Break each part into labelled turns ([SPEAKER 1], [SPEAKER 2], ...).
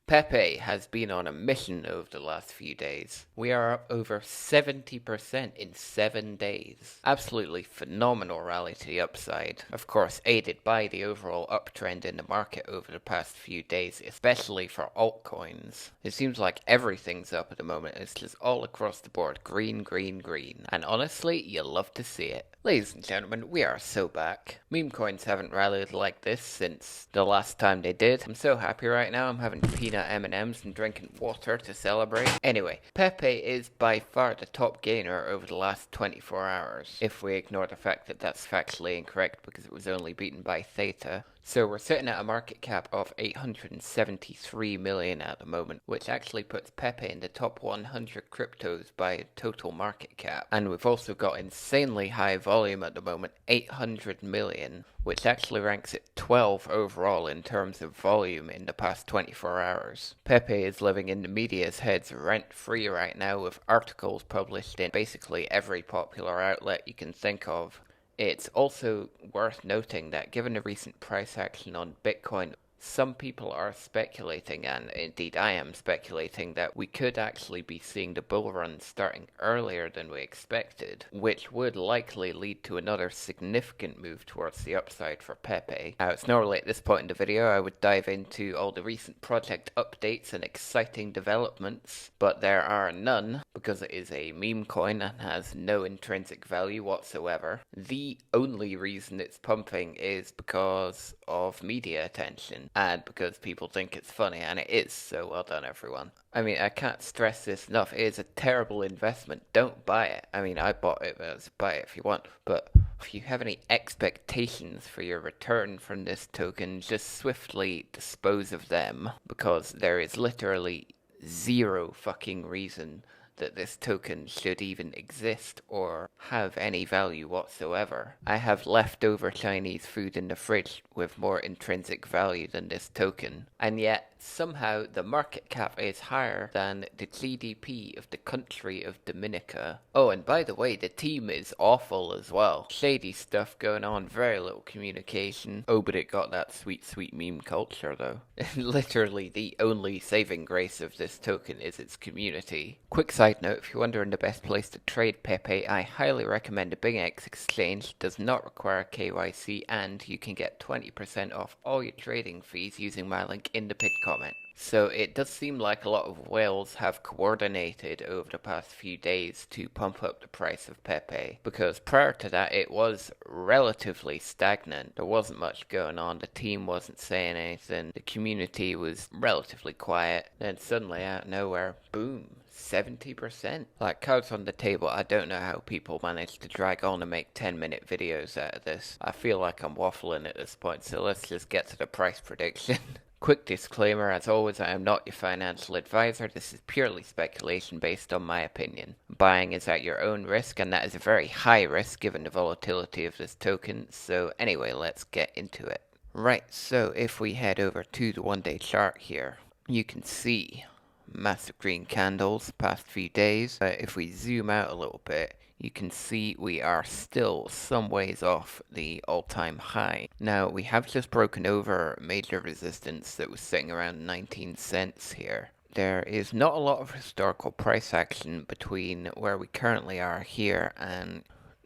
[SPEAKER 1] Pepe has been on a mission over the last few days. We are up over 70% in 7 days. Absolutely phenomenal rally to the upside. Of course, aided by the overall uptrend in the market over the past few days, especially for altcoins. It seems like everything's up at the moment. It's just all across the board. Green, green, green. And honestly, you love to see it. Ladies and gentlemen, we are so back. Meme coins haven't rallied like this since the last time they did. I'm so happy right now. I'm having peanut M&Ms and drinking water to celebrate. Anyway, Pepe is by far the top gainer over the last 24 hours. If we ignore the fact that that's factually incorrect because it was only beaten by Theta. So we're sitting at a market cap of 873 million at the moment, which actually puts Pepe in the top 100 cryptos by total market cap. And we've also got insanely high volume at the moment, 800 million, which actually ranks it 12 overall in terms of volume in the past 24 hours. Pepe is living in the media's heads rent-free right now, with articles published in basically every popular outlet you can think of. It's also worth noting that given the recent price action on Bitcoin, some people are speculating, and indeed I am speculating, that we could actually be seeing the bull run starting earlier than we expected, which would likely lead to another significant move towards the upside for Pepe. Now, it's normally at this point in the video I would dive into all the recent project updates and exciting developments, but there are none because it is a meme coin and has no intrinsic value whatsoever. The only reason it's pumping is because of media attention. And because people think it's funny, and it is, so well done everyone. I mean, I can't stress this enough, it is a terrible investment, don't buy it. I mean, I bought it, but buy it if you want, but if you have any expectations for your return from this token, just swiftly dispose of them, because there is literally zero fucking reason that this token should even exist or have any value whatsoever. I have leftover Chinese food in the fridge with more intrinsic value than this token, and yet somehow the market cap is higher than the GDP of the country of Dominica. Oh, and by the way, the team is awful as well. Shady stuff going on, very little communication. Oh, but it got that sweet, sweet meme culture though. Literally the only saving grace of this token is its community. Quick side note, if you're wondering the best place to trade Pepe, I highly recommend the BingX exchange. Does not require KYC, and you can get 20% off all your trading fees using my link in the pinned comment. So it does seem like a lot of whales have coordinated over the past few days to pump up the price of Pepe, because prior to that it was relatively stagnant. There wasn't much going on, the team wasn't saying anything, the community was relatively quiet, then suddenly out of nowhere, boom, 70%. Like, cards on the table, I don't know how people manage to drag on and make 10-minute videos out of this. I feel like I'm waffling at this point, so let's just get to the price prediction. Quick disclaimer, as always, I am not your financial advisor. This is purely speculation based on my opinion. Buying is at your own risk, and that is a very high risk given the volatility of this token. So anyway, let's get into it. Right, so if we head over to the one-day chart here, you can see massive green candles past few days. If we zoom out a little bit, you can see we are still some ways off the all-time high. Now, we have just broken over major resistance that was sitting around 19 cents here. There is not a lot of historical price action between where we currently are here and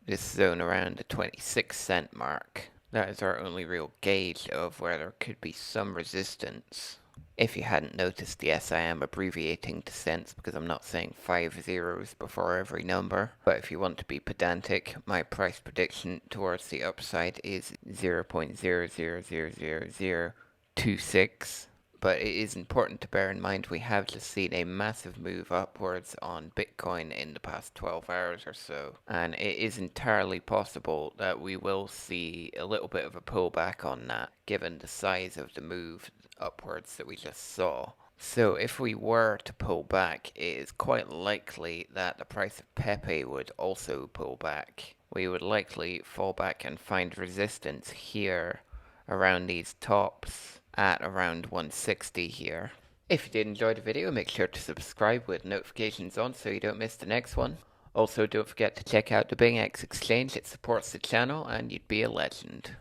[SPEAKER 1] this zone around the 26 cent mark. That is our only real gauge of where there could be some resistance. If you hadn't noticed, yes, I am abbreviating to cents because I'm not saying 5 zeros before every number. But if you want to be pedantic, my price prediction towards the upside is 0.000026. But it is important to bear in mind we have just seen a massive move upwards on Bitcoin in the past 12 hours or so. And it is entirely possible that we will see a little bit of a pullback on that, given the size of the move upwards that we just saw. So if we were to pull back, it is quite likely that the price of Pepe would also pull back. We would likely fall back and find resistance here around these tops at around 160 here. If you did enjoy the video, make sure to subscribe with notifications on so you don't miss the next one. Also, don't forget to check out the BingX exchange, it supports the channel and you'd be a legend.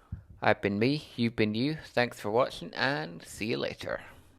[SPEAKER 1] I've been me, you've been you, thanks for watching and see you later.